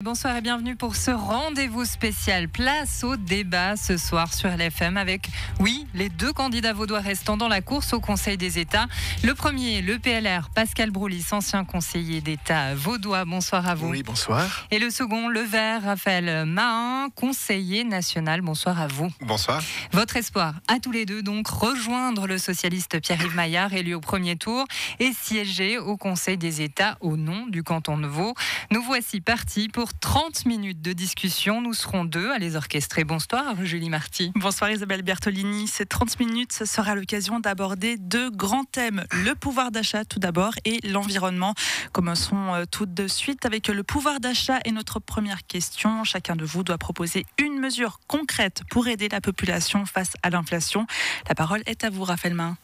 Bonsoir et bienvenue pour ce rendez-vous spécial. Place au débat ce soir sur LFM avec, oui, les deux candidats vaudois restants dans la course au Conseil des États. Le premier, le PLR, Pascal Broulis, ancien conseiller d'État vaudois. Bonsoir à vous. Oui, bonsoir. Et le second, le Vert, Raphaël Mahin, conseiller national. Bonsoir à vous. Bonsoir. Votre espoir, à tous les deux, donc, rejoindre le socialiste Pierre-Yves Maillard, élu au premier tour, et siéger au Conseil des États au nom du canton de Vaud. Nous voici partis pour 30 minutes de discussion. Nous serons deux à les orchestrer. Bonsoir, Julie Marty. Bonsoir Isabelle Bertolini. Ces 30 minutes, ce sera l'occasion d'aborder deux grands thèmes. Le pouvoir d'achat tout d'abord et l'environnement. Commençons tout de suite avec le pouvoir d'achat et notre première question. Chacun de vous doit proposer une mesure concrète pour aider la population face à l'inflation. La parole est à vous, Raphaël Mahin.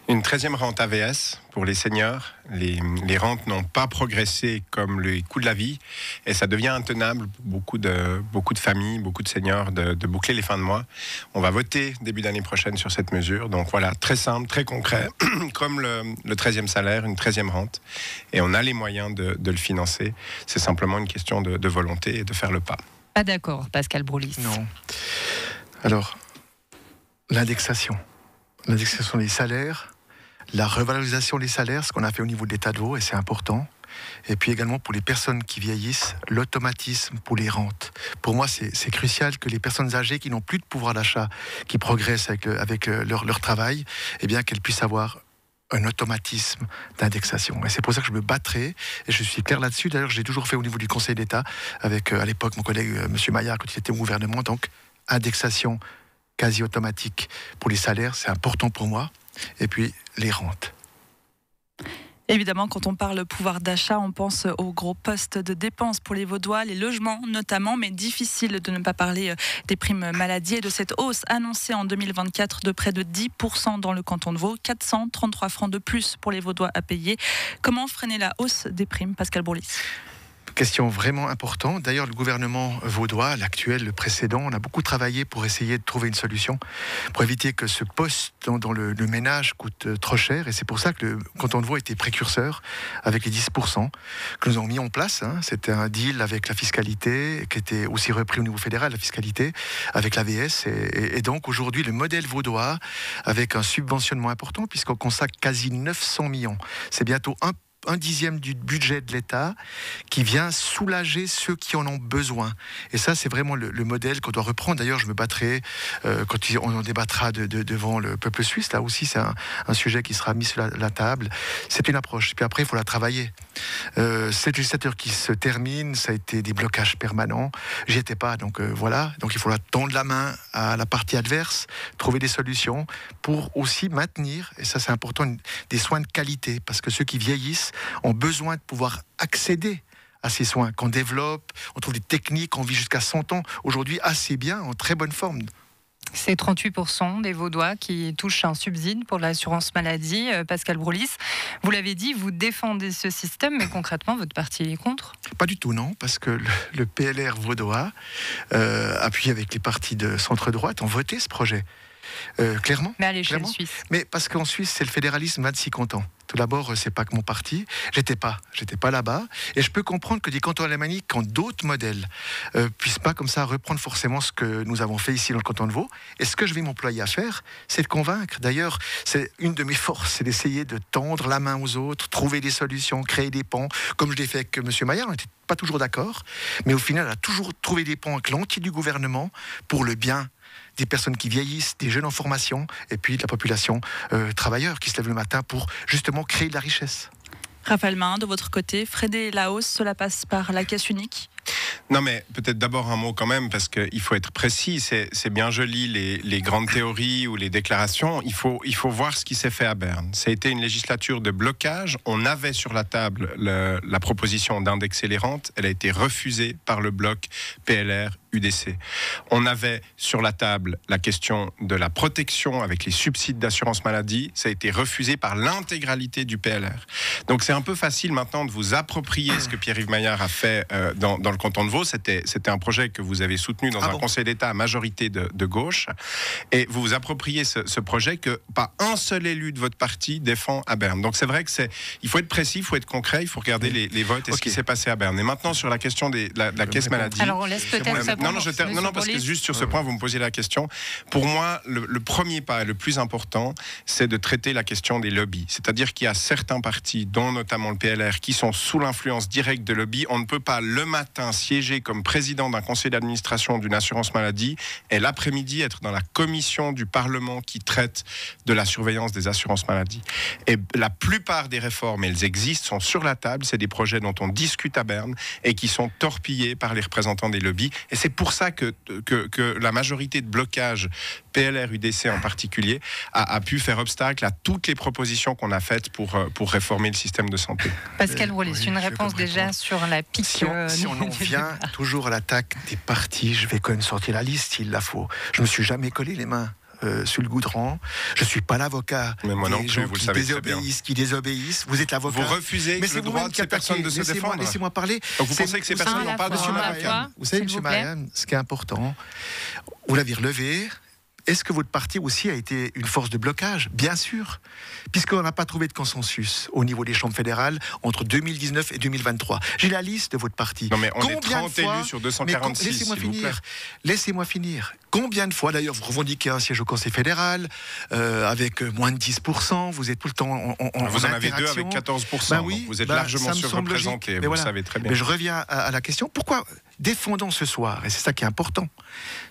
Une 13e rente AVS pour les seniors. Les rentes n'ont pas progressé comme le coût de la vie et ça devient intenable pour beaucoup de familles, beaucoup de seniors de boucler les fins de mois. On va voter début d'année prochaine sur cette mesure. Donc voilà, très simple, très concret, comme le 13e salaire, une 13e rente. Et on a les moyens de le financer. C'est simplement une question de volonté et de faire le pas. Pas d'accord, Pascal Broulis. Non. Alors, l'indexation des salaires, la revalorisation des salaires, ce qu'on a fait au niveau de l'État de Vaud, et c'est important. Et puis également pour les personnes qui vieillissent, l'automatisme pour les rentes. Pour moi, c'est crucial que les personnes âgées qui n'ont plus de pouvoir d'achat, qui progressent avec leur travail, eh bien qu'elles puissent avoir un automatisme d'indexation. Et c'est pour ça que je me battrai, et je suis clair là-dessus. D'ailleurs, j'ai toujours fait au niveau du Conseil d'État, avec à l'époque mon collègue M. Maillard, quand il était au gouvernement, donc indexation quasi automatique pour les salaires, c'est important pour moi. Et puis les rentes. Évidemment, quand on parle pouvoir d'achat, on pense aux gros postes de dépenses pour les Vaudois, les logements notamment, mais difficile de ne pas parler des primes maladie et de cette hausse annoncée en 2024 de près de 10% dans le canton de Vaud, 433 francs de plus pour les Vaudois à payer. Comment freiner la hausse des primes, Pascal Broulis ? Question vraiment importante. D'ailleurs, le gouvernement vaudois, l'actuel, le précédent, on a beaucoup travaillé pour essayer de trouver une solution, pour éviter que ce poste dans le ménage coûte trop cher. Et c'est pour ça que le canton de Vaud était précurseur avec les 10% que nous avons mis en place. C'était un deal avec la fiscalité, qui était aussi repris au niveau fédéral, la fiscalité, avec l'AVS. Et donc, aujourd'hui, le modèle vaudois, avec un subventionnement important, puisqu'on consacre quasi 900 millions. C'est bientôt un dixième du budget de l'État qui vient soulager ceux qui en ont besoin. Et ça, c'est vraiment le modèle qu'on doit reprendre. D'ailleurs, je me battrai quand on en débattra devant le peuple suisse. Là aussi, c'est un sujet qui sera mis sur la table. C'est une approche. Puis après, il faut la travailler. Cette législature qui se termine, ça a été des blocages permanents. J'y étais pas, donc voilà. Donc il faut tendre la main à la partie adverse, trouver des solutions pour aussi maintenir, et ça c'est important, des soins de qualité. Parce que ceux qui vieillissent ont besoin de pouvoir accéder à ces soins qu'on développe. On trouve des techniques, on vit jusqu'à 100 ans aujourd'hui assez bien, en très bonne forme. C'est 38% des Vaudois qui touchent un subside pour l'assurance maladie. Pascal Broulis, vous l'avez dit, vous défendez ce système, mais concrètement, votre parti est contre ? Pas du tout, non, parce que le PLR vaudois, appuyé avec les partis de centre-droite, ont voté ce projet. Clairement. Mais à l'échelle suisse. Mais parce qu'en Suisse, c'est le fédéralisme 26 cantons. Tout d'abord, c'est pas que mon parti. J'étais pas là-bas. Et je peux comprendre que des cantons alémaniques qui ont d'autres modèles puissent pas comme ça reprendre forcément ce que nous avons fait ici dans le canton de Vaud. Et ce que je vais m'employer à faire, c'est de convaincre. D'ailleurs, c'est une de mes forces, c'est d'essayer de tendre la main aux autres, trouver des solutions, créer des ponts, comme je l'ai fait avec M. Maillard. On n'était pas toujours d'accord, mais au final, on a toujours trouvé des ponts avec l'entier du gouvernement pour le bien des personnes qui vieillissent, des jeunes en formation, et puis de la population travailleur qui se lève le matin pour justement créer de la richesse. Raphaël Mahin, de votre côté, freiner la hausse, cela passe par la caisse unique ? Non, mais peut-être d'abord un mot quand même, parce qu'il faut être précis. C'est bien joli les grandes théories ou les déclarations. Il faut voir ce qui s'est fait à Berne. Ça a été une législature de blocage. On avait sur la table la proposition d'indexer les rentes. Elle a été refusée par le bloc PLR UDC. On avait sur la table la question de la protection avec les subsides d'assurance maladie. Ça a été refusé par l'intégralité du PLR. Donc c'est un peu facile maintenant de vous approprier ce que Pierre-Yves Maillard a fait dans le canton de Vaud. C'était un projet que vous avez soutenu dans un conseil d'État à majorité de gauche. Et vous vous appropriez ce projet que pas un seul élu de votre parti défend à Berne. Donc c'est vrai que il faut être précis, il faut être concret, il faut regarder les votes et ce qui s'est passé à Berne. Et maintenant sur la question de la caisse maladie. Alors on laisse peut-être non, parce que juste sur ce point, vous me posiez la question. Pour moi, le premier pas, le plus important, c'est de traiter la question des lobbies. C'est-à-dire qu'il y a certains partis, dont notamment le PLR, qui sont sous l'influence directe de lobbies. On ne peut pas le matin siéger comme président d'un conseil d'administration d'une assurance maladie et l'après-midi être dans la commission du Parlement qui traite de la surveillance des assurances maladie. Et la plupart des réformes, elles existent, sont sur la table. C'est des projets dont on discute à Berne et qui sont torpillés par les représentants des lobbies. Et c'est pour ça que la majorité de blocage, PLR, UDC en particulier, a pu faire obstacle à toutes les propositions qu'on a faites pour réformer le système de santé. Pascal Roulis, une réponse déjà sur la pique. Si on en vient toujours à l'attaque des partis, je vais quand même sortir la liste s'il la faut. Je ne me suis jamais collé les mains sur le goudron. Je ne suis pas l'avocat des gens qui désobéissent. Vous êtes l'avocat. Vous refusez le droit de ces personnes de se défendre. Laissez-moi parler. Donc vous pensez que ces personnes n'ont pas de droit? Vous savez, M. Marianne, ce qui est important, vous l'avez relevé. Est-ce que votre parti aussi a été une force de blocage? Bien sûr, puisqu'on n'a pas trouvé de consensus au niveau des chambres fédérales entre 2019 et 2023. J'ai la liste de votre parti. Non mais on est 30 élus sur 246, Laissez-moi finir. Combien de fois, d'ailleurs, vous revendiquez un siège au Conseil fédéral avec moins de 10%, vous êtes tout le temps vous en avez 2 avec 14%, ben oui, vous êtes largement surreprésenté, vous le savez très bien. Mais je reviens à la question, pourquoi défendons ce soir, et c'est ça qui est important,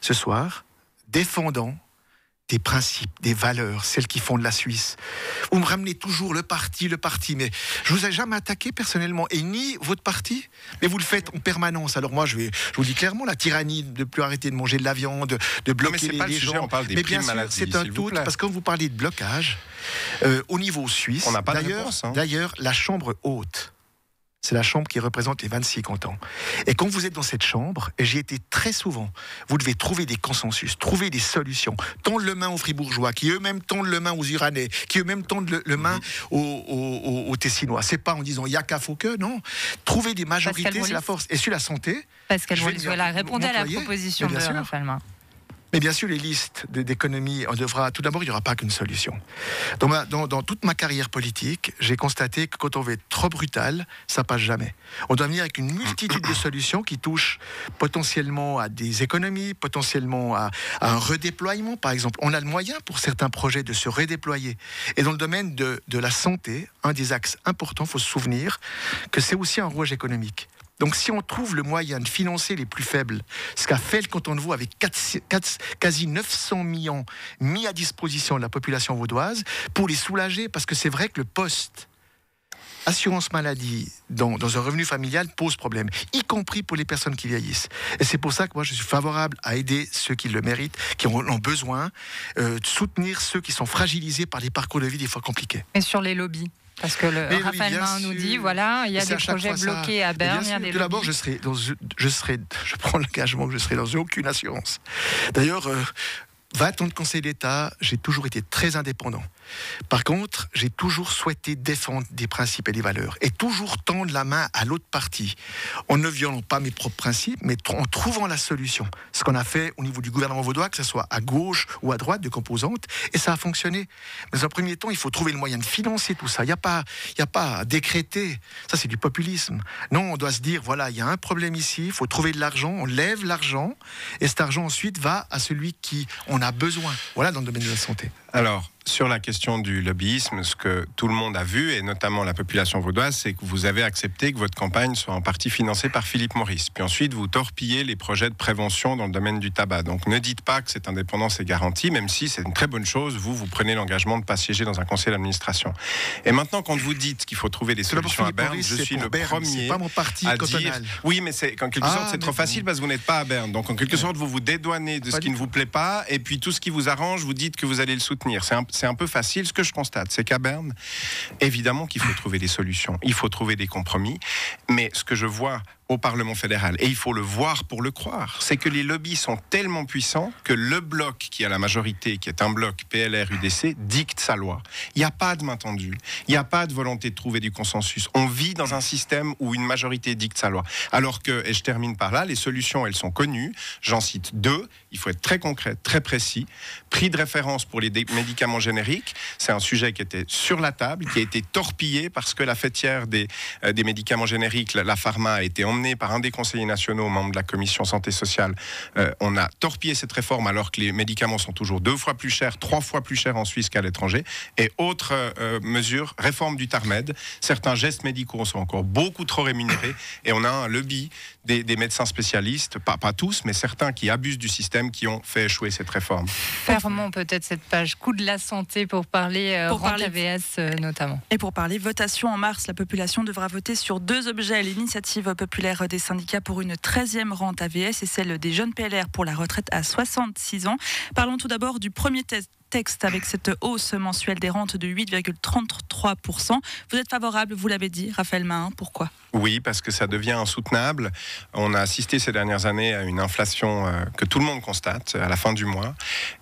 ce soir, défendons des principes, des valeurs, celles qui font de la Suisse. Vous me ramenez toujours le parti, mais je vous ai jamais attaqué personnellement, et ni votre parti, mais vous le faites en permanence. Alors moi, je vous dis clairement, la tyrannie de plus arrêter de manger de la viande, de bloquer les gens. On parle des primes maladie, c'est un tout, parce que quand vous parlez de blocage, au niveau suisse, on n'a pas de réponse, d'ailleurs, la chambre haute, c'est la chambre qui représente les 26 cantons. Et quand vous êtes dans cette chambre, et j'y étais très souvent, vous devez trouver des consensus, trouver des solutions. Tendre le main aux Fribourgeois, qui eux-mêmes tendent le main aux Uranais, qui eux-mêmes tendent le main aux Tessinois. C'est pas en disant « y'a qu'à faut que », non. Trouver des majorités, c'est la force. Et sur la santé... Pascal Roulis, voilà, répondez à la proposition de Raphaël. Mais bien sûr, les listes d'économies, on devra. Tout d'abord, il n'y aura pas qu'une solution. Dans toute ma carrière politique, j'ai constaté que quand on veut être trop brutal, ça passe jamais. On doit venir avec une multitude de solutions qui touchent potentiellement à des économies, potentiellement à un redéploiement. Par exemple, on a le moyen pour certains projets de se redéployer. Et dans le domaine de la santé, un des axes importants, il faut se souvenir que c'est aussi un rouage économique. Donc si on trouve le moyen de financer les plus faibles, ce qu'a fait le canton de Vaud avec quasi 900 millions mis à disposition de la population vaudoise, pour les soulager, parce que c'est vrai que le poste assurance maladie dans un revenu familial pose problème, y compris pour les personnes qui vieillissent. Et c'est pour ça que moi je suis favorable à aider ceux qui le méritent, qui en ont besoin, de soutenir ceux qui sont fragilisés par des parcours de vie des fois compliqués. Et sur les lobbies? Parce que Raphaël Main nous dit, voilà, il y a des projets bloqués à Berne, il y a des lobbies. Tout d'abord, je prends l'engagement que je serai dans aucune assurance. D'ailleurs, 20 ans de Conseil d'État, j'ai toujours été très indépendant. Par contre, j'ai toujours souhaité défendre des principes et des valeurs et toujours tendre la main à l'autre partie en ne violant pas mes propres principes, mais en trouvant la solution. Ce qu'on a fait au niveau du gouvernement vaudois, que ce soit à gauche ou à droite de composantes, et ça a fonctionné. Mais en premier temps, il faut trouver le moyen de financer tout ça. Il n'y a pas à décréter. Ça, c'est du populisme. Non, on doit se dire, voilà, il y a un problème ici, il faut trouver de l'argent, on lève l'argent, et cet argent ensuite va à celui qui en a besoin. Voilà, dans le domaine de la santé. Alors, sur la question du lobbyisme, ce que tout le monde a vu, et notamment la population vaudoise, c'est que vous avez accepté que votre campagne soit en partie financée par Philippe Maurice. Puis ensuite, vous torpillez les projets de prévention dans le domaine du tabac. Donc ne dites pas que cette indépendance est garantie, même si c'est une très bonne chose. Vous prenez l'engagement de ne pas siéger dans un conseil d'administration. Et maintenant, quand vous dites qu'il faut trouver des solutions à Berne, je suis le premier à dire... Oui, mais c'est, en quelque sorte, c'est trop facile parce que vous n'êtes pas à Berne. Donc en quelque sorte, vous vous dédouanez de ce qui ne vous plaît pas, et puis tout ce qui vous arrange, vous dites que vous allez le soutenir. C'est un peu facile. Ce que je constate, c'est qu'à Berne, évidemment qu'il faut trouver des solutions, il faut trouver des compromis, mais ce que je vois au Parlement fédéral. Et il faut le voir pour le croire. C'est que les lobbies sont tellement puissants que le bloc qui a la majorité, qui est un bloc PLR-UDC, dicte sa loi. Il n'y a pas de main tendue. Il n'y a pas de volonté de trouver du consensus. On vit dans un système où une majorité dicte sa loi. Alors que, et je termine par là, les solutions, elles sont connues. J'en cite 2. Il faut être très concret, très précis. Prix de référence pour les médicaments génériques. C'est un sujet qui était sur la table, qui a été torpillé parce que la fêtière des médicaments génériques, la pharma, a été emmenée par un des conseillers nationaux, membre de la commission santé sociale. On a torpillé cette réforme alors que les médicaments sont toujours 2 fois plus chers, 3 fois plus chers en Suisse qu'à l'étranger. Et autre mesure, réforme du TARMED. Certains gestes médicaux sont encore beaucoup trop rémunérés et on a un lobby des médecins spécialistes, pas tous, mais certains qui abusent du système, qui ont fait échouer cette réforme. Fermons peut-être cette page coût de la santé pour parler rente AVS notamment. Et pour parler votation en mars, la population devra voter sur 2 objets. L'initiative populaire des syndicats pour une 13e rente AVS et celle des jeunes PLR pour la retraite à 66 ans. Parlons tout d'abord du premier texte avec cette hausse mensuelle des rentes de 8,33%. Vous êtes favorable, vous l'avez dit, Raphaël Mahin, pourquoi ? Oui, parce que ça devient insoutenable. On a assisté ces dernières années à une inflation que tout le monde constate à la fin du mois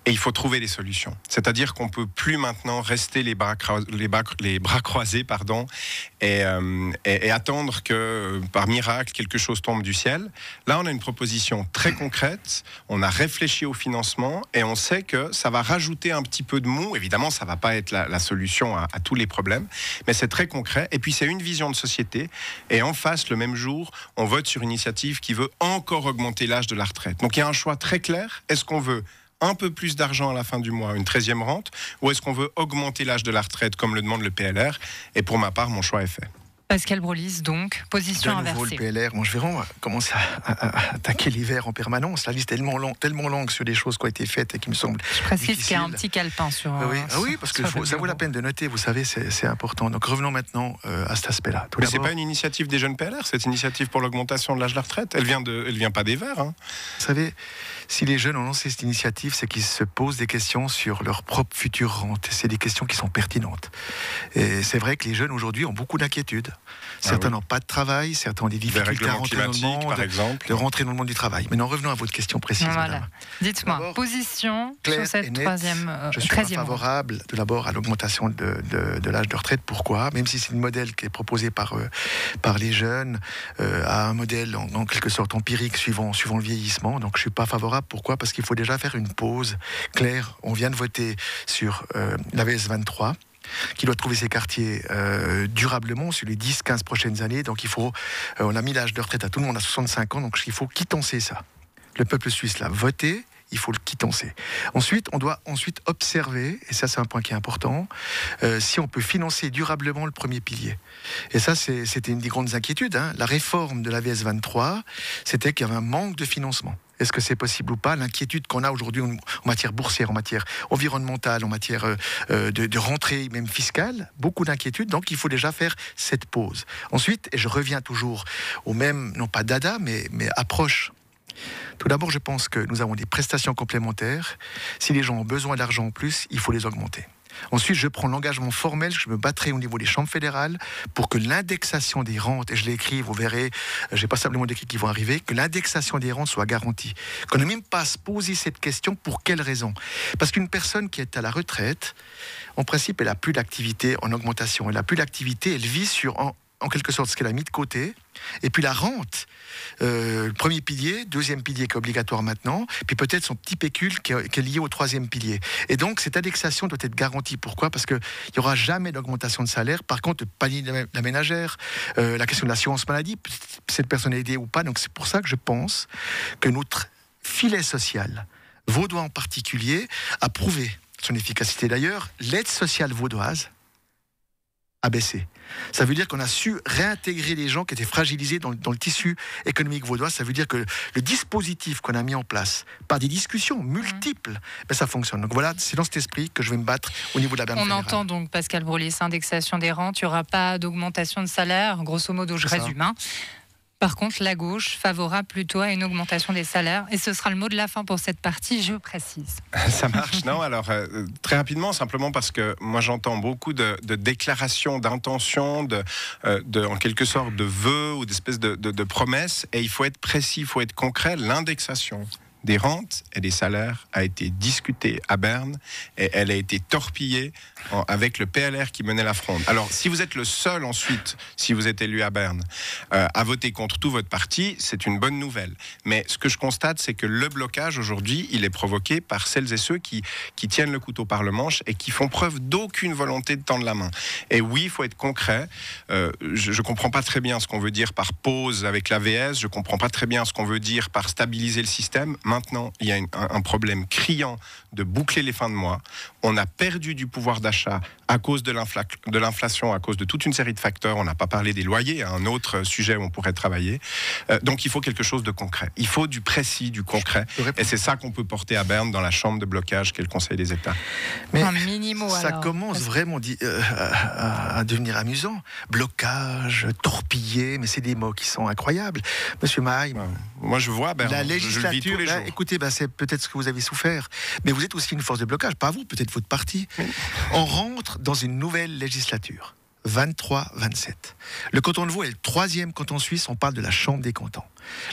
et il faut trouver des solutions. C'est-à-dire qu'on ne peut plus maintenant rester les bras croisés et attendre que par miracle quelque chose tombe du ciel. Là, on a une proposition très concrète, on a réfléchi au financement et on sait que ça va rajouter un petit peu de mou. Évidemment, ça ne va pas être la solution à tous les problèmes, mais c'est très concret. Et puis, c'est une vision de société. Et en face, le même jour, on vote sur une initiative qui veut encore augmenter l'âge de la retraite. Donc, il y a un choix très clair. Est-ce qu'on veut un peu plus d'argent à la fin du mois, une 13e rente, ou est-ce qu'on veut augmenter l'âge de la retraite, comme le demande le PLR ? Et pour ma part, mon choix est fait. Pascal Brolis, donc, position inversée. Le PLR, je vais vraiment commencer à attaquer l'hiver en permanence. La liste est tellement longue sur des choses qui ont été faites et qui me semblent je précise qu'il y a un petit calepin sur... Oui, parce que ça vaut la peine de noter, vous savez, c'est important. Donc revenons maintenant à cet aspect-là. Mais c'est pas une initiative des jeunes PLR, c'est une initiative pour l'augmentation de l'âge de la retraite. Elle vient pas des Verts. Hein. Vous savez, si les jeunes ont lancé cette initiative, c'est qu'ils se posent des questions sur leur propre future rente. C'est des questions qui sont pertinentes. Et c'est vrai que les jeunes aujourd'hui ont beaucoup d'inquiétudes. Certains n'ont pas de travail, certains ont des difficultés à rentrer dans le monde, par exemple. de rentrer dans le monde du travail. Maintenant, revenons à votre question précise. Voilà. Madame. Dites-moi, position sur cette 13e Je suis pas favorable tout d'abord à l'augmentation de l'âge de retraite. Pourquoi ? Même si c'est un modèle qui est proposé par les jeunes, à un modèle en quelque sorte empirique suivant le vieillissement. Donc je suis pas favorable. Pourquoi ? Parce qu'il faut déjà faire une pause claire. On vient de voter sur l'AVS 23. Qui doit trouver ses quartiers durablement sur les 10-15 prochaines années. Donc on a mis l'âge de retraite à tout le monde à 65 ans, donc il faut quittancer ça. Le peuple suisse l'a voté, il faut le quittancer. Ensuite, on doit observer, et ça c'est un point qui est important, si on peut financer durablement le premier pilier. Et ça, c'était une des grandes inquiétudes. Hein. La réforme de l'AVS 23, c'était qu'il y avait un manque de financement. Est-ce que c'est possible ou pas ? L'inquiétude qu'on a aujourd'hui en matière boursière, en matière environnementale, en matière de rentrée même fiscale, beaucoup d'inquiétudes. Donc il faut déjà faire cette pause. Ensuite, et je reviens toujours au même, non pas dada, mais approche. Tout d'abord, je pense que nous avons des prestations complémentaires. Si les gens ont besoin d'argent en plus, il faut les augmenter. Ensuite, je prends l'engagement formel, je me battrai au niveau des chambres fédérales pour que l'indexation des rentes, et je l'ai écrit, vous verrez, j'ai pas simplement d'écrits qui vont arriver, que l'indexation des rentes soit garantie. Qu'on ne même pas se poser cette question, pour quelle raison ? Parce qu'une personne qui est à la retraite, en principe, elle n'a plus d'activité en augmentation. Elle n'a plus d'activité, elle vit sur... en quelque sorte ce qu'elle a mis de côté, et puis la rente, le premier pilier, deuxième pilier qui est obligatoire maintenant, puis peut-être son petit pécule qui est lié au troisième pilier. Et donc cette indexation doit être garantie. Pourquoi ? Parce qu'il n'y aura jamais d'augmentation de salaire. Par contre, le panier de la ménagère, la question de l'assurance maladie, cette personne est aidée ou pas. Donc c'est pour ça que je pense que notre filet social, vaudois en particulier, a prouvé son efficacité. D'ailleurs, l'aide sociale vaudoise a baissé. Ça veut dire qu'on a su réintégrer les gens qui étaient fragilisés dans le tissu économique vaudois. Ça veut dire que le dispositif qu'on a mis en place, par des discussions multiples, ça fonctionne. Donc voilà, c'est dans cet esprit que je vais me battre au niveau de la Berne fédérale. On entend donc, Pascal Brolis, indexation des rentes, il n'y aura pas d'augmentation de salaire, grosso modo, je résume. Par contre, la gauche favorable plutôt à une augmentation des salaires. Et ce sera le mot de la fin pour cette partie, je précise. Ça marche, non? Alors, très rapidement, simplement parce que moi, j'entends beaucoup de déclarations d'intention, en quelque sorte de vœux ou d'espèces de promesses. Et il faut être précis, il faut être concret. L'indexation des rentes et des salaires a été discutée à Berne et elle a été torpillée avec le PLR qui menait la fronde. Alors, si vous êtes le seul ensuite, si vous êtes élu à Berne, à voter contre tout votre parti, c'est une bonne nouvelle. Mais ce que je constate, c'est que le blocage aujourd'hui, il est provoqué par celles et ceux qui tiennent le couteau par le manche et qui font preuve d'aucune volonté de tendre la main. Et oui, il faut être concret. Je ne comprends pas très bien ce qu'on veut dire par pause avec l'AVS, je ne comprends pas très bien ce qu'on veut dire par stabiliser le système. Maintenant, il y a un problème criant de boucler les fins de mois. On a perdu du pouvoir d'achat à cause de l'inflation, à cause de toute une série de facteurs. On n'a pas parlé des loyers, un autre sujet où on pourrait travailler. Donc il faut quelque chose de concret. Il faut du précis, du concret. Et c'est ça qu'on peut porter à Berne dans la chambre de blocage qu'est le Conseil des États. Mais un mini-mot, ça alors. commence vraiment à devenir amusant. Blocage, torpiller, mais c'est des mots qui sont incroyables. Monsieur Maille, moi je vois Berne, la je le législature, vis tous les jours. écoutez, c'est peut-être ce que vous avez souffert, mais vous êtes aussi une force de blocage, pas vous, peut-être votre parti. On rentre dans une nouvelle législature, 23-27. Le canton de Vaud est le 3e canton suisse, on parle de la Chambre des cantons.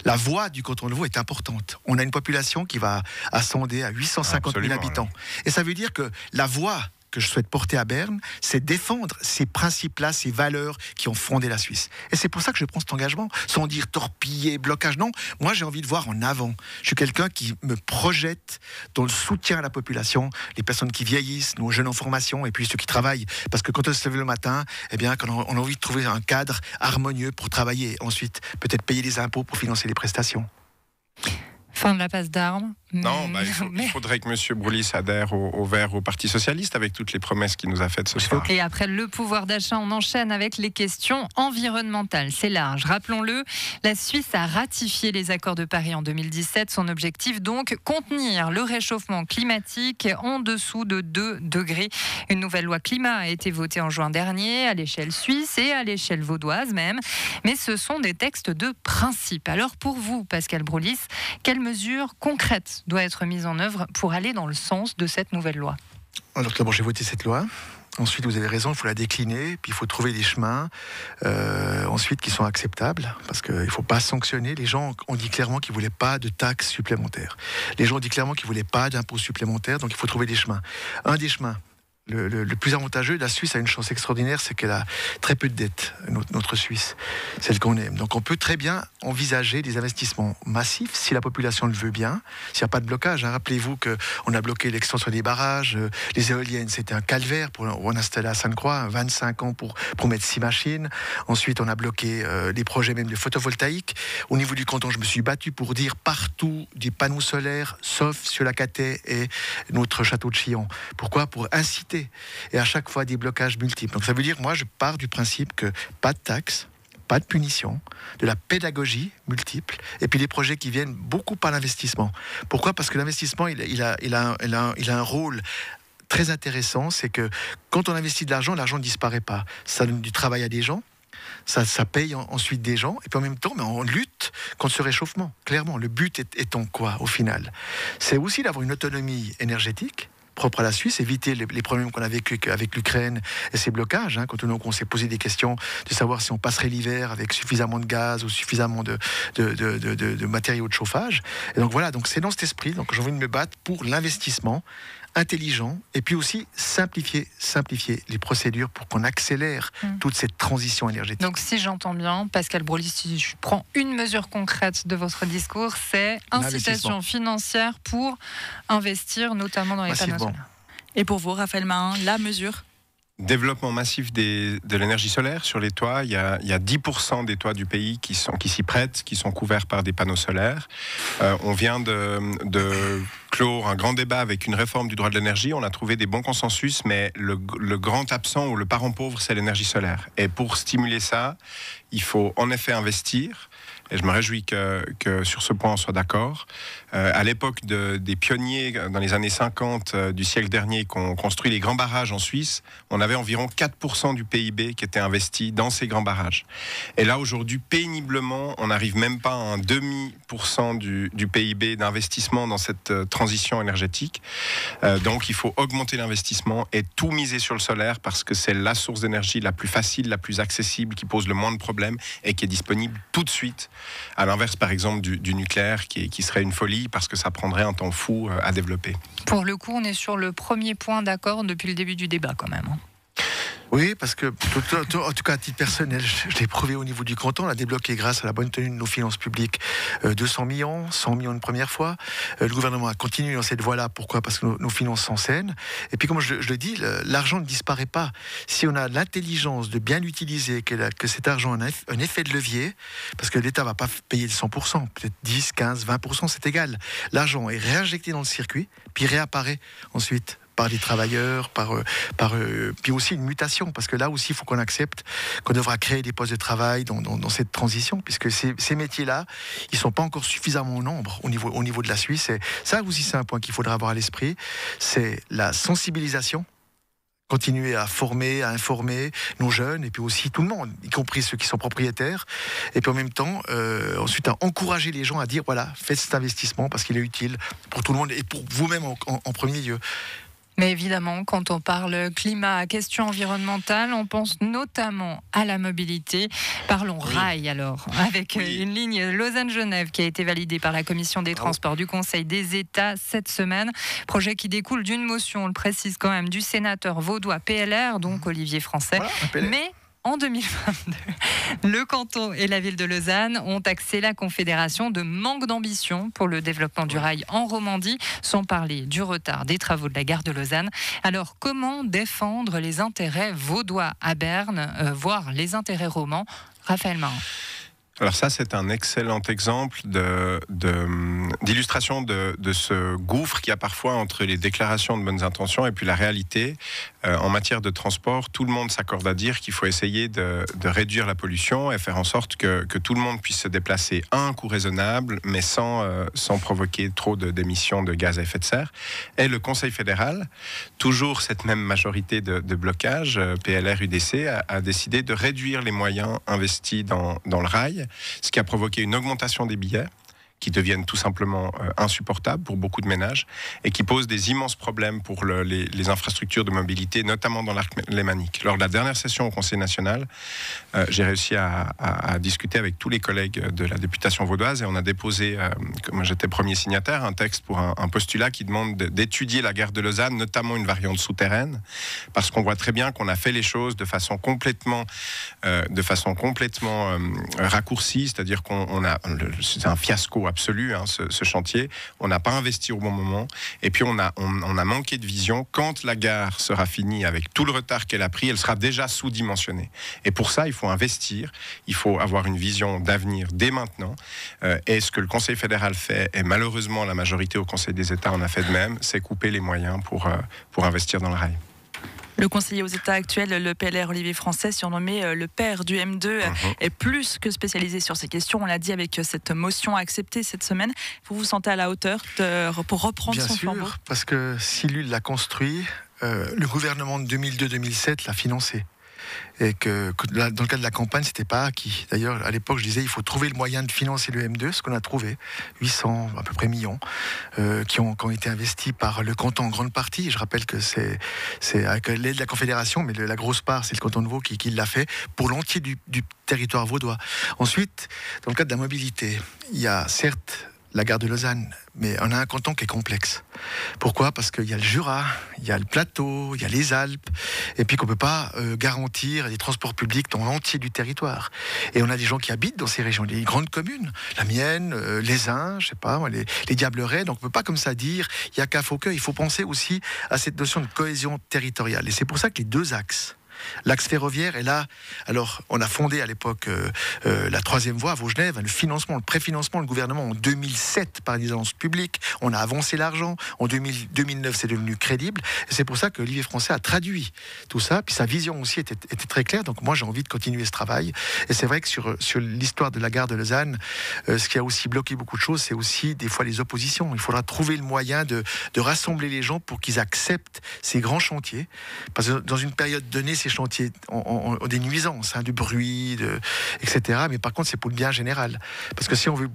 La voix du canton de Vaud est importante. On a une population qui va ascender à 850 000 habitants. Et ça veut dire que la voix que je souhaite porter à Berne, c'est défendre ces principes-là, ces valeurs qui ont fondé la Suisse. Et c'est pour ça que je prends cet engagement, sans dire torpiller, blocage, non. Moi, j'ai envie de voir en avant. Je suis quelqu'un qui me projette dans le soutien à la population, les personnes qui vieillissent, nos jeunes en formation, et puis ceux qui travaillent. Parce que quand on se lève le matin, eh bien, quand on a envie de trouver un cadre harmonieux pour travailler, ensuite, peut-être payer les impôts pour financer les prestations. Fin de la passe d'armes. Non, il faudrait que M. Broulis adhère au Vert, au Parti Socialiste, avec toutes les promesses qu'il nous a faites ce soir. Et après le pouvoir d'achat, on enchaîne avec les questions environnementales. C'est large. Rappelons-le, la Suisse a ratifié les accords de Paris en 2017. Son objectif, donc, contenir le réchauffement climatique en dessous de 2 degrés. Une nouvelle loi climat a été votée en juin dernier, à l'échelle suisse et à l'échelle vaudoise même. Mais ce sont des textes de principe. Alors pour vous, Pascal Broulis, quelles mesures concrètes doit être mise en œuvre pour aller dans le sens de cette nouvelle loi? Alors d'abord, j'ai voté cette loi. Ensuite, vous avez raison, il faut la décliner, puis il faut trouver des chemins ensuite qui sont acceptables, parce qu'il ne faut pas sanctionner. Les gens ont dit clairement qu'ils ne voulaient pas de taxes supplémentaires. Les gens ont dit clairement qu'ils ne voulaient pas d'impôts supplémentaires, donc il faut trouver des chemins. Un des chemins, le plus avantageux, la Suisse a une chance extraordinaire, c'est qu'elle a très peu de dettes, notre Suisse, celle qu'on aime. Donc on peut très bien envisager des investissements massifs, si la population le veut bien, s'il n'y a pas de blocage. Rappelez-vous qu'on a bloqué l'extension des barrages, les éoliennes, c'était un calvaire pour en installer à Sainte-Croix, 25 ans pour mettre 6 machines. Ensuite, on a bloqué les projets même de photovoltaïque. Au niveau du canton, je me suis battu pour dire partout des panneaux solaires, sauf sur la Cathay et notre château de Chillon. Pourquoi? Pour inciter. Et à chaque fois des blocages multiples. Donc ça veut dire, moi je pars du principe que pas de taxes, pas de punition, de la pédagogie multiple, et puis des projets qui viennent beaucoup par l'investissement. Pourquoi? Parce que l'investissement, il a un rôle très intéressant, c'est que quand on investit de l'argent ne disparaît pas. Ça donne du travail à des gens, ça paye ensuite des gens, et puis en même temps, on lutte contre ce réchauffement. Clairement, le but étant quoi au final? C'est aussi d'avoir une autonomie énergétique propre à la Suisse, éviter les problèmes qu'on a vécu avec l'Ukraine et ses blocages, quand on s'est posé des questions de savoir si on passerait l'hiver avec suffisamment de gaz ou suffisamment de matériaux de chauffage. Et donc voilà, donc c'est dans cet esprit, donc j'ai envie de me battre pour l'investissement intelligent et puis aussi simplifier les procédures pour qu'on accélère toute cette transition énergétique. Donc si j'entends bien, Pascal Broulis, si je prends une mesure concrète de votre discours, c'est incitation financière pour investir notamment dans les panneaux solaires. Et pour vous, Raphaël Mahin, la mesure? Développement massif de l'énergie solaire sur les toits. Il y a 10% des toits du pays qui s'y prêtent, qui sont couverts par des panneaux solaires. On vient de clore un grand débat avec une réforme du droit de l'énergie. On a trouvé des bons consensus, mais le grand absent ou le parent pauvre, c'est l'énergie solaire. Et pour stimuler ça, il faut en effet investir. Et je me réjouis que sur ce point on soit d'accord. À l'époque des pionniers dans les années 50 du siècle dernier qui ont construit les grands barrages en Suisse, on avait environ 4% du PIB qui était investi dans ces grands barrages. Et là aujourd'hui, péniblement, on n'arrive même pas à un demi% du PIB d'investissement dans cette transition énergétique. Donc il faut augmenter l'investissement et tout miser sur le solaire parce que c'est la source d'énergie la plus facile, la plus accessible, qui pose le moins de problèmes et qui est disponible tout de suite. À l'inverse, par exemple, du nucléaire qui serait une folie parce que ça prendrait un temps fou à développer. Pour le coup, on est sur le premier point d'accord depuis le début du débat quand même. Oui, parce que, en tout cas à titre personnel, je l'ai prouvé au niveau du canton, on a débloqué grâce à la bonne tenue de nos finances publiques 200 millions, 100 millions une première fois. Le gouvernement a continué dans cette voie-là. Pourquoi ? Parce que nos finances sont saines. Et puis, comme je le dis, l'argent ne disparaît pas. Si on a l'intelligence de bien l'utiliser, que cet argent a un effet de levier, parce que l'État ne va pas payer de 100%, peut-être 10, 15, 20%, c'est égal. L'argent est réinjecté dans le circuit, puis réapparaît ensuite par les travailleurs, puis aussi une mutation, parce que là aussi, il faut qu'on accepte qu'on devra créer des postes de travail dans cette transition, puisque ces métiers-là, ils ne sont pas encore suffisamment au nombre au niveau de la Suisse. Et ça aussi, c'est un point qu'il faudra avoir à l'esprit, c'est la sensibilisation. Continuer à former, à informer nos jeunes, et puis aussi tout le monde, y compris ceux qui sont propriétaires, et puis en même temps, ensuite, à encourager les gens à dire, voilà, faites cet investissement, parce qu'il est utile pour tout le monde, et pour vous-même en premier lieu. Mais évidemment, quand on parle climat, question environnementale, on pense notamment à la mobilité. Parlons rail alors, avec une ligne Lausanne-Genève qui a été validée par la Commission des Transports du Conseil des États cette semaine. Projet qui découle d'une motion, on le précise quand même, du sénateur vaudois PLR, donc Olivier Français. Voilà, mais en 2022, le canton et la ville de Lausanne ont taxé la Confédération de manque d'ambition pour le développement du rail en Romandie, sans parler du retard des travaux de la gare de Lausanne. Alors, comment défendre les intérêts vaudois à Berne, voire les intérêts romans ? Raphaël Marant. Alors ça, c'est un excellent exemple d'illustration de ce gouffre qu'il y a parfois entre les déclarations de bonnes intentions et puis la réalité. En matière de transport, tout le monde s'accorde à dire qu'il faut essayer de réduire la pollution et faire en sorte que tout le monde puisse se déplacer à un coût raisonnable, mais sans provoquer trop d'émissions de gaz à effet de serre. Et le Conseil fédéral, toujours cette même majorité de blocage, PLR-UDC, a décidé de réduire les moyens investis dans le rail, ce qui a provoqué une augmentation des billets qui deviennent tout simplement insupportables pour beaucoup de ménages et qui posent des immenses problèmes pour les infrastructures de mobilité, notamment dans l'arc lémanique. Lors de la dernière session au Conseil national, j'ai réussi à discuter avec tous les collègues de la députation vaudoise et on a déposé, comme j'étais premier signataire, un texte pour un postulat qui demande d'étudier la gare de Lausanne, notamment une variante souterraine, parce qu'on voit très bien qu'on a fait les choses de façon complètement raccourcie, c'est-à-dire c'est un fiasco absolu, ce chantier. On n'a pas investi au bon moment et puis on a manqué de vision. Quand la gare sera finie avec tout le retard qu'elle a pris, elle sera déjà sous-dimensionnée. Et pour ça, il faut investir, il faut avoir une vision d'avenir dès maintenant. Et ce que le Conseil fédéral fait, et malheureusement la majorité au Conseil des États en a fait de même, c'est couper les moyens pour investir dans le rail. Le conseiller aux États actuel, le PLR Olivier Français, surnommé le père du M2, est plus que spécialisé sur ces questions. On l'a dit avec cette motion acceptée cette semaine. Vous vous sentez à la hauteur pour reprendre son flambeau ? Bien sûr, parce que si lui l'a construit, le gouvernement de 2002-2007 l'a financé. Et que dans le cas de la campagne, c'était pas acquis. D'ailleurs, à l'époque, je disais, il faut trouver le moyen de financer le M2, ce qu'on a trouvé, 800 à peu près millions, qui ont été investis par le canton en grande partie. Je rappelle que c'est avec l'aide de la Confédération, mais la grosse part, c'est le canton de Vaud qui l'a fait pour l'entier du territoire vaudois. Ensuite, dans le cadre de la mobilité, il y a certes la gare de Lausanne, mais on a un canton qui est complexe. Pourquoi ? Parce qu'il y a le Jura, il y a le plateau, il y a les Alpes, et puis qu'on ne peut pas garantir des transports publics dans l'entier du territoire. Et on a des gens qui habitent dans ces régions, des grandes communes, la mienne, les Uns, je sais pas, les Diablerets, donc on ne peut pas comme ça dire, il n'y a qu'à Fauqueux. Il faut penser aussi à cette notion de cohésion territoriale. Et c'est pour ça que les deux axes L'axe ferroviaire est là. Alors, on a fondé à l'époque la 3e voie à Vosges-Genève, le financement, le préfinancement, le gouvernement en 2007 par des agences publiques. On a avancé l'argent. En 2009, c'est devenu crédible. Et c'est pour ça que Olivier Français a traduit tout ça. Puis sa vision aussi était très claire. Donc moi, j'ai envie de continuer ce travail. Et c'est vrai que sur l'histoire de la gare de Lausanne, ce qui a aussi bloqué beaucoup de choses, c'est aussi des fois les oppositions. Il faudra trouver le moyen de rassembler les gens pour qu'ils acceptent ces grands chantiers. Parce que dans une période donnée, ces chantiers ont des nuisances, du bruit, etc. Mais par contre, c'est pour le bien général. Parce que si on veut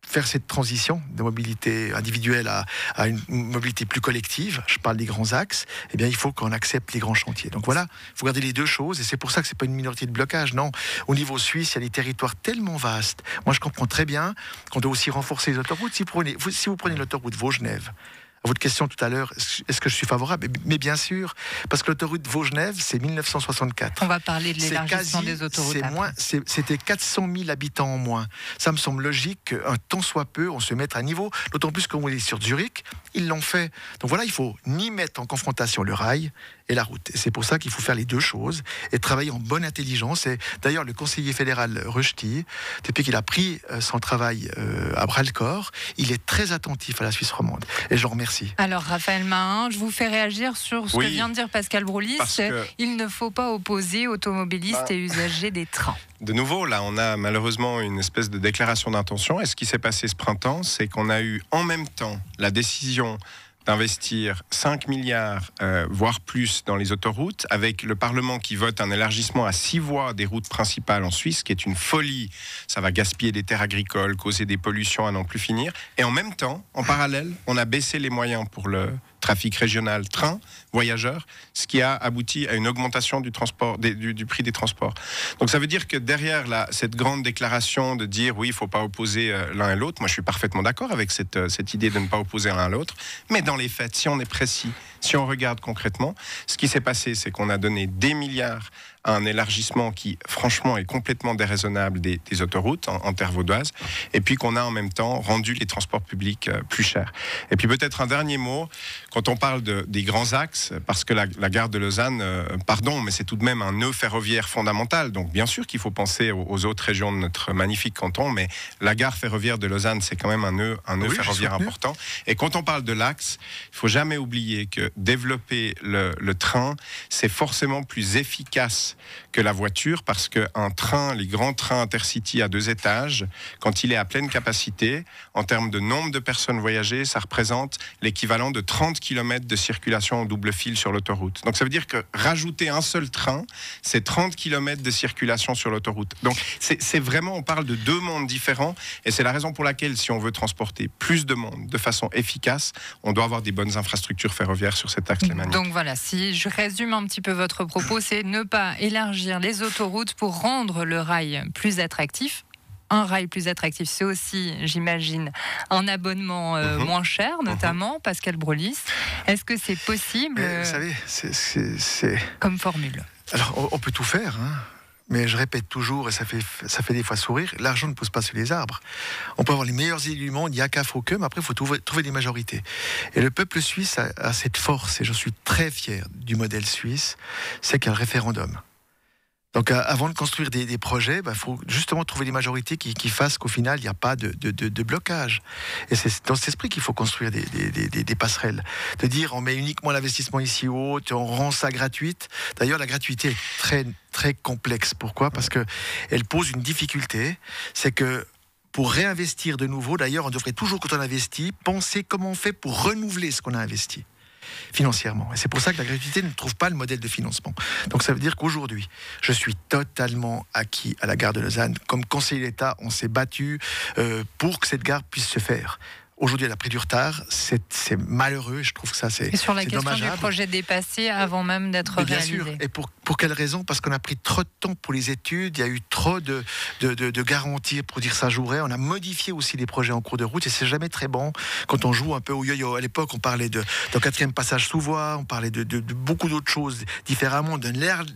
faire cette transition de mobilité individuelle à une mobilité plus collective, je parle des grands axes, eh bien, il faut qu'on accepte les grands chantiers. Donc voilà, il faut garder les deux choses, et c'est pour ça que c'est pas une minorité de blocage, non. Au niveau suisse, il y a des territoires tellement vastes. Moi, je comprends très bien qu'on doit aussi renforcer les autoroutes. Si vous prenez l'autoroute Vosges-Genève, à votre question tout à l'heure, est-ce que je suis favorable ? Mais bien sûr, parce que l'autoroute Vosges-Genève, c'est 1964. On va parler de l'élargissement des autoroutes. C'était 400 000 habitants en moins. Ça me semble logique qu'un tant soit peu, on se mette à niveau. D'autant plus qu'on est sur Zurich, ils l'ont fait. Donc voilà, il faut ni mettre en confrontation le rail et la route. Et c'est pour ça qu'il faut faire les deux choses et travailler en bonne intelligence. Et d'ailleurs, le conseiller fédéral Rushdie, depuis qu'il a pris son travail à bras-le-corps, il est très attentif à la Suisse romande. Et je le remercie. Alors, Raphaël Mahin, je vous fais réagir sur ce que vient de dire Pascal Broulis. Il ne faut pas opposer automobilistes et usagers des trains. De nouveau, là, on a malheureusement une espèce de déclaration d'intention. Et ce qui s'est passé ce printemps, c'est qu'on a eu en même temps la décision d'investir 5 milliards, voire plus, dans les autoroutes, avec le Parlement qui vote un élargissement à 6 voies des routes principales en Suisse, qui est une folie. Ça va gaspiller des terres agricoles, causer des pollutions à n'en plus finir. Et en même temps, en parallèle, on a baissé les moyens pour le trafic régional train, voyageurs, ce qui a abouti à une augmentation du prix des transports. Donc ça veut dire que derrière cette grande déclaration de dire oui, il ne faut pas opposer l'un et l'autre, moi je suis parfaitement d'accord avec cette idée de ne pas opposer l'un à l'autre, mais dans les faits, si on est précis, si on regarde concrètement, ce qui s'est passé, c'est qu'on a donné des milliards à un élargissement qui, franchement, est complètement déraisonnable des autoroutes en terre vaudoise, et puis qu'on a en même temps rendu les transports publics plus chers. Et puis peut-être un dernier mot, quand on parle des grands axes, parce que la gare de Lausanne, pardon, mais c'est tout de même un nœud ferroviaire fondamental, donc bien sûr qu'il faut penser aux autres régions de notre magnifique canton, mais la gare ferroviaire de Lausanne, c'est quand même un nœud ferroviaire important. Et quand on parle de l'axe, il ne faut jamais oublier que développer le train, c'est forcément plus efficace que la voiture, parce qu'un train, les grands trains Intercity à 2 étages, quand il est à pleine capacité, en termes de nombre de personnes voyagées, ça représente l'équivalent de 30 km de circulation en double fil sur l'autoroute. Donc ça veut dire que rajouter un seul train, c'est 30 km de circulation sur l'autoroute. Donc c'est vraiment, on parle de 2 mondes différents, et c'est la raison pour laquelle, si on veut transporter plus de monde de façon efficace, on doit avoir des bonnes infrastructures ferroviaires sur cet axe lémanique. Donc voilà, si je résume un petit peu votre propos, c'est ne pas élargir les autoroutes pour rendre le rail plus attractif. Un rail plus attractif, c'est aussi, j'imagine, un abonnement moins cher, notamment, Pascal Broulis. Est-ce que c'est possible Vous savez, c'est... comme formule? Alors, on peut tout faire, mais je répète toujours, et ça fait des fois sourire, l'argent ne pousse pas sur les arbres. On peut avoir les meilleures idées du monde, il n'y a qu'à faut que, mais après, il faut trouver des majorités. Et le peuple suisse a cette force, et je suis très fier du modèle suisse, c'est qu'il y a le référendum. Donc avant de construire des projets, il faut justement trouver des majorités qui fassent qu'au final, il n'y a pas de blocage. Et c'est dans cet esprit qu'il faut construire des passerelles. De dire, on met uniquement l'investissement ici haut, on rend ça gratuite. D'ailleurs, la gratuité est très, très complexe. Pourquoi ? Parce qu'elle pose une difficulté. C'est que pour réinvestir de nouveau, d'ailleurs, on devrait toujours, quand on investit, penser comment on fait pour renouveler ce qu'on a investi financièrement. Et c'est pour ça que la gratuité ne trouve pas le modèle de financement. Donc ça veut dire qu'aujourd'hui, je suis totalement acquis à la gare de Lausanne. Comme conseiller d'État, on s'est battu pour que cette gare puisse se faire. Aujourd'hui, elle a pris du retard. C'est malheureux. Je trouve que ça, c'est dommageable. Et sur la question du projet dépassé avant même d'être réalisé. Bien sûr. Et pour quelle raison ? Parce qu'on a pris trop de temps pour les études. Il y a eu trop de garanties pour dire ça jouerait. On a modifié aussi les projets en cours de route. Et c'est jamais très bon quand on joue un peu au yo-yo. À l'époque, on parlait d'un 4e passage sous voie. On parlait de beaucoup d'autres choses différemment, d'un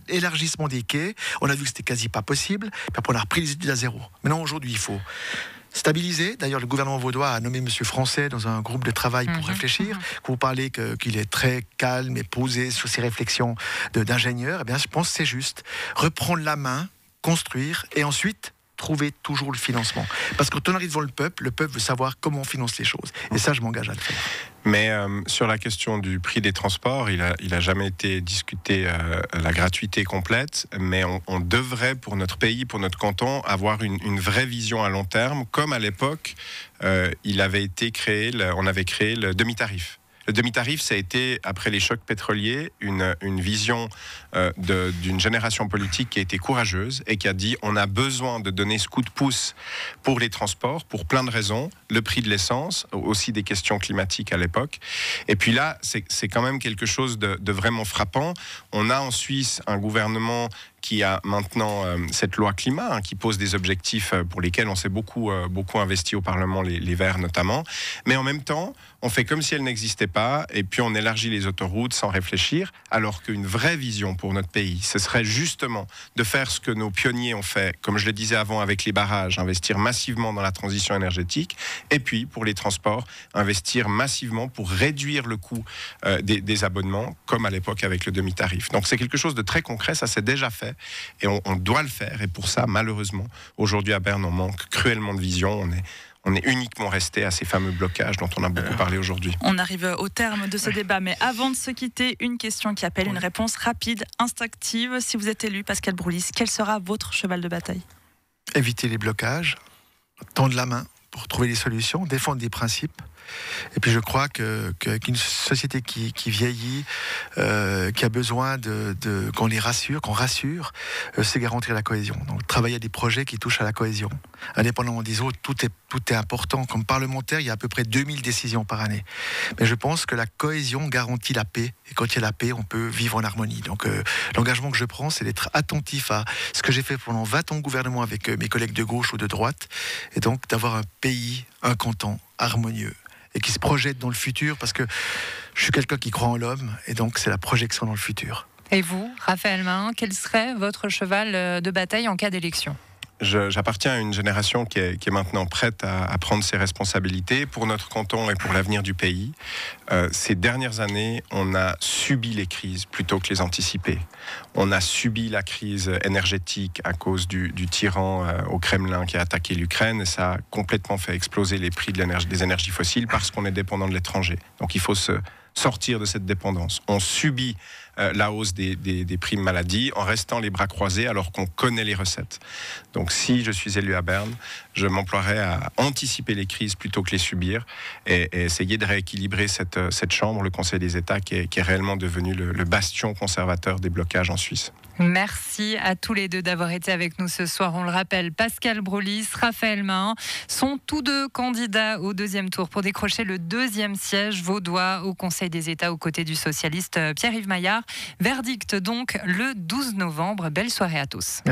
élargissement des quais. On a vu que c'était quasi pas possible. Puis après, on a repris les études à zéro. Maintenant, aujourd'hui, il faut stabiliser. D'ailleurs, le gouvernement vaudois a nommé M. Français dans un groupe de travail pour réfléchir. Quand vous parlez qu'il est très calme et posé sur ses réflexions d'ingénieur, eh bien, je pense que c'est juste. Reprendre la main, construire et ensuite trouver toujours le financement. Parce que quand on arrive devant le peuple veut savoir comment on finance les choses. Et ça, je m'engage à le faire. Mais sur la question du prix des transports, il a jamais été discuté la gratuité complète, mais on devrait, pour notre pays, pour notre canton, avoir une vraie vision à long terme, comme à l'époque, on avait créé le demi-tarif. Le demi-tarif, ça a été, après les chocs pétroliers, une vision d'une génération politique qui a été courageuse et qui a dit on a besoin de donner ce coup de pouce pour les transports, pour plein de raisons, le prix de l'essence, aussi des questions climatiques à l'époque. Et puis là, c'est quand même quelque chose de vraiment frappant. On a en Suisse un gouvernement qui a maintenant cette loi climat, qui pose des objectifs pour lesquels on s'est beaucoup investi au Parlement, les Verts notamment. Mais en même temps, on fait comme si elle n'existait pas, et puis on élargit les autoroutes sans réfléchir, alors qu'une vraie vision pour notre pays, ce serait justement de faire ce que nos pionniers ont fait, comme je le disais avant avec les barrages, investir massivement dans la transition énergétique, et puis pour les transports, investir massivement pour réduire le coût des abonnements, comme à l'époque avec le demi-tarif. Donc c'est quelque chose de très concret, ça s'est déjà fait. Et on doit le faire. Et pour ça, malheureusement, aujourd'hui à Berne, on manque cruellement de vision. On est uniquement resté à ces fameux blocages dont on a beaucoup parlé aujourd'hui. On arrive au terme de ce débat, mais avant de se quitter, une question qui appelle une réponse rapide, instinctive. Si vous êtes élu, Pascal Broulis, quel sera votre cheval de bataille ? Éviter les blocages, tendre la main pour trouver des solutions, défendre des principes. Et puis je crois qu'une société qui vieillit, qui a besoin qu'on les rassure, c'est garantir la cohésion. Donc travailler à des projets qui touchent à la cohésion. Indépendamment des autres, tout est important. Comme parlementaire, il y a à peu près 2000 décisions par année. Mais je pense que la cohésion garantit la paix. Et quand il y a la paix, on peut vivre en harmonie. Donc l'engagement que je prends, c'est d'être attentif à ce que j'ai fait pendant 20 ans de gouvernement avec mes collègues de gauche ou de droite. Et donc d'avoir un pays, un canton harmonieux. Et qui se projette dans le futur, parce que je suis quelqu'un qui croit en l'homme, et donc c'est la projection dans le futur. Et vous, Raphaël Mahin, quel serait votre cheval de bataille en cas d'élection ? J'appartiens à une génération qui est maintenant prête à prendre ses responsabilités pour notre canton et pour l'avenir du pays. Ces dernières années, on a subi les crises plutôt que les anticiper. On a subi la crise énergétique à cause du tyran au Kremlin qui a attaqué l'Ukraine, et ça a complètement fait exploser les prix des énergies fossiles parce qu'on est dépendant de l'étranger. Donc il faut se sortir de cette dépendance. On subit la hausse des primes maladie en restant les bras croisés alors qu'on connaît les recettes. Donc si je suis élu à Berne, je m'emploierai à anticiper les crises plutôt que les subir et essayer de rééquilibrer cette chambre, le Conseil des États, qui est réellement devenu le bastion conservateur des blocages en Suisse. Merci à tous les deux d'avoir été avec nous ce soir. On le rappelle, Pascal Broulis, Raphaël Mahin sont tous deux candidats au deuxième tour pour décrocher le 2e siège vaudois au Conseil des États aux côtés du socialiste Pierre-Yves Maillard. Verdict donc le 12 novembre. Belle soirée à tous. Merci.